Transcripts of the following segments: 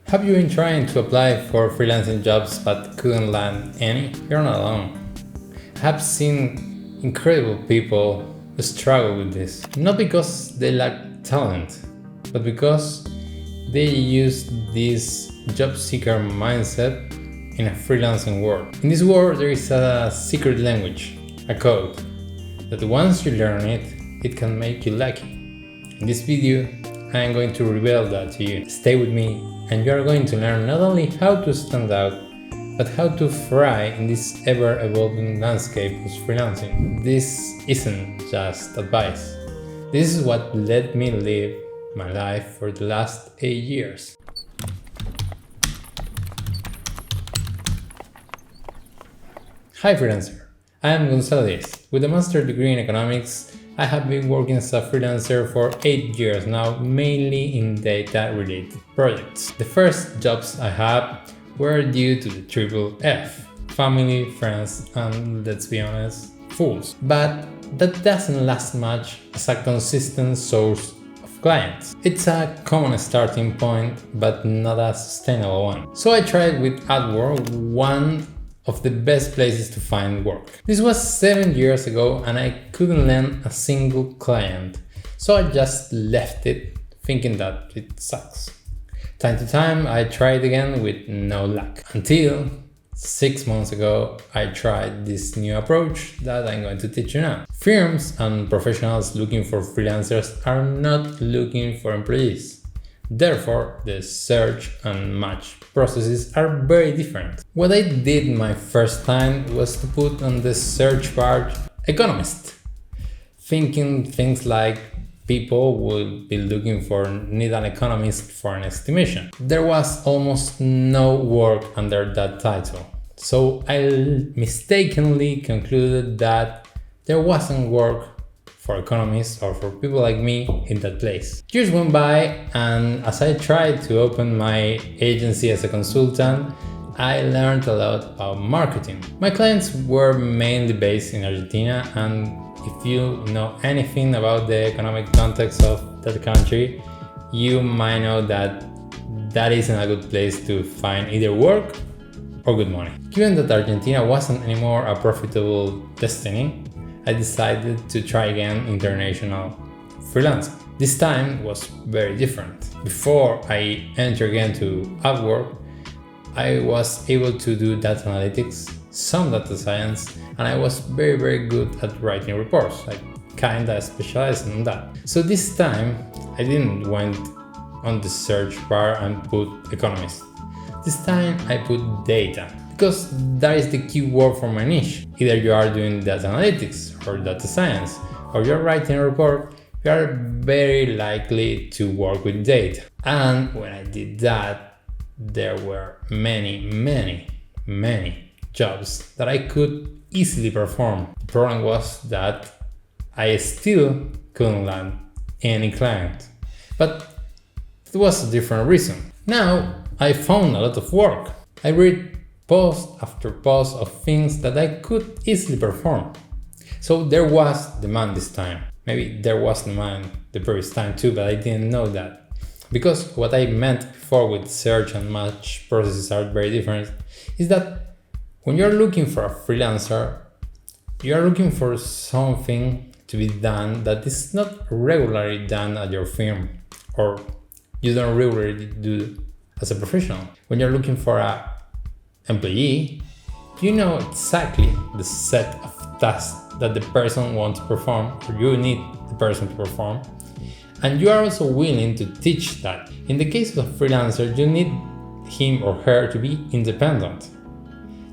Have you been trying to apply for freelancing jobs but couldn't land any? You're not alone. I have seen incredible people struggle with this, not because they lack talent, but because they use this job seeker mindset in a freelancing world. In this world, there is a secret language, a code, that once you learn it, it can make you lucky. In this video, I am going to reveal that to you. Stay with me, and you are going to learn not only how to stand out, but how to thrive in this ever-evolving landscape of freelancing. This isn't just advice. This is what let me live my life for the last 8 years. Hi freelancer, I am Gonzalo. With a master's degree in economics, I have been working as a freelancer for 8 years now, mainly in data-related projects. The first jobs I had were due to the triple F: family, friends, and let's be honest, fools. But that doesn't last much as a consistent source of clients. It's a common starting point, but not a sustainable one. So I tried with Upwork, one of the best places to find work. This was 7 years ago and I couldn't land a single client, so I just left it thinking that it sucks. Time to time I tried again with no luck, until 6 months ago I tried this new approach that I'm going to teach you now. Firms and professionals looking for freelancers are not looking for employees. Therefore, the search and match processes are very different. What I did my first time was to put on the search bar economist, thinking things like people would be looking for need an economist for an estimation. There was almost no work under that title, so I mistakenly concluded that there wasn't work for economists or for people like me in that place. Years went by, and as I tried to open my agency as a consultant, I learned a lot about marketing. My clients were mainly based in Argentina, and if you know anything about the economic context of that country, you might know that that isn't a good place to find either work or good money. Given that Argentina wasn't anymore a profitable destiny, I decided to try again international freelancing. This time was very different. Before I entered again to Upwork, I was able to do data analytics, some data science, and I was very good at writing reports. I kinda specialized in that. So this time I didn't went on the search bar and put economist. This time I put data, because that is the key word for my niche. Either you are doing data analytics or data science, or you're writing a report, you are very likely to work with data. And when I did that, there were many jobs that I could easily perform. The problem was that I still couldn't land any client, but it was a different reason. Now I found a lot of work. I read post after post of things that I could easily perform. So there was demand this time. Maybe there was demand the previous time too, but I didn't know that. Because what I meant before with search and match processes are very different, is that when you're looking for a freelancer, you are looking for something to be done that is not regularly done at your firm, or you don't regularly do as a professional. When you're looking for a employee, you know exactly the set of tasks that the person wants to perform, or you need the person to perform, and you are also willing to teach that. In the case of a freelancer, you need him or her to be independent,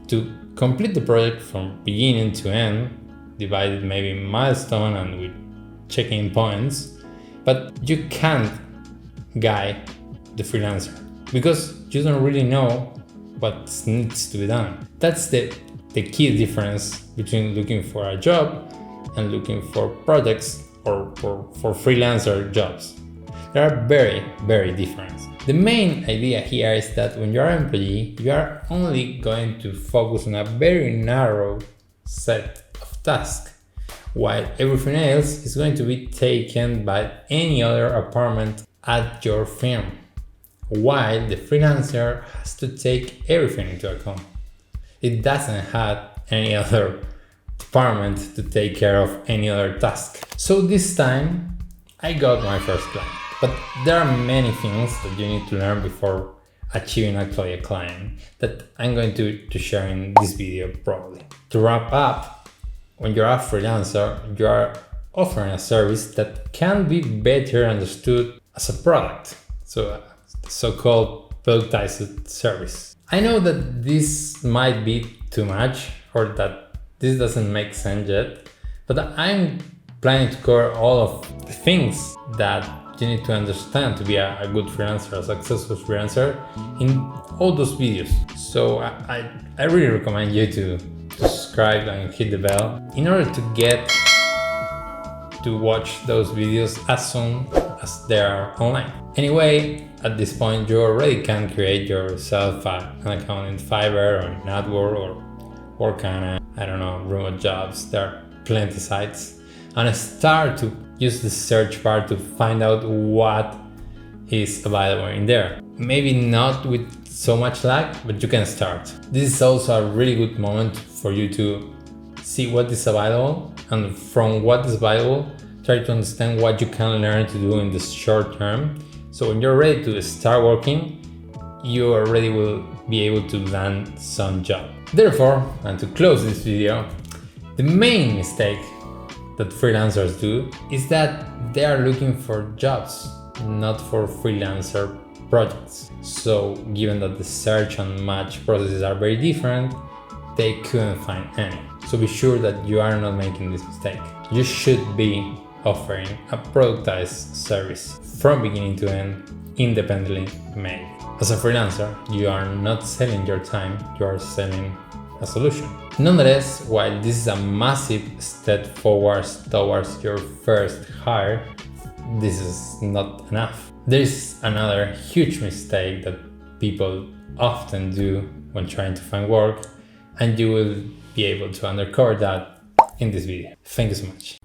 to complete the project from beginning to end, divided maybe in milestone and with checking points, but you can't guide the freelancer because you don't really know what needs to be done. That's the key difference between looking for a job and looking for projects or for freelancer jobs. They are very different. The main idea here is that when you're an employee, you are only going to focus on a very narrow set of tasks, while everything else is going to be taken by any other department at your firm. while the freelancer has to take everything into account. It doesn't have any other department to take care of any other task. So this time I got my first client. But there are many things that you need to learn before achieving actually a client that I'm going to share in this video probably. To wrap up, when you're a freelancer, you are offering a service that can be better understood as a product. So the so-called productized service. I know that this might be too much or that this doesn't make sense yet, but I'm planning to cover all of the things that you need to understand to be a good freelancer, a successful freelancer in all those videos. So I really recommend you to subscribe and hit the bell in order to get to watch those videos as soon as they are online. Anyway, at this point you already can create yourself an account in Fiverr or in Upwork or work on remote jobs. There are plenty of sites, and start to use the search bar to find out what is available in there. Maybe not with so much lag, but you can start. This is also a really good moment for you to see what is available, and from what is available, try to understand what you can learn to do in the short term. So when you're ready to start working, you already will be able to land some job. Therefore, and to close this video, the main mistake that freelancers do is that they are looking for jobs, not for freelancer projects. So given that the search and match processes are very different, they couldn't find any. So be sure that you are not making this mistake. You should be offering a productized service from beginning to end, independently made. As a freelancer, you are not selling your time, you are selling a solution. Nonetheless, while this is a massive step forward towards your first hire, this is not enough. There is another huge mistake that people often do when trying to find work, and you will be able to uncover that in this video. Thank you so much.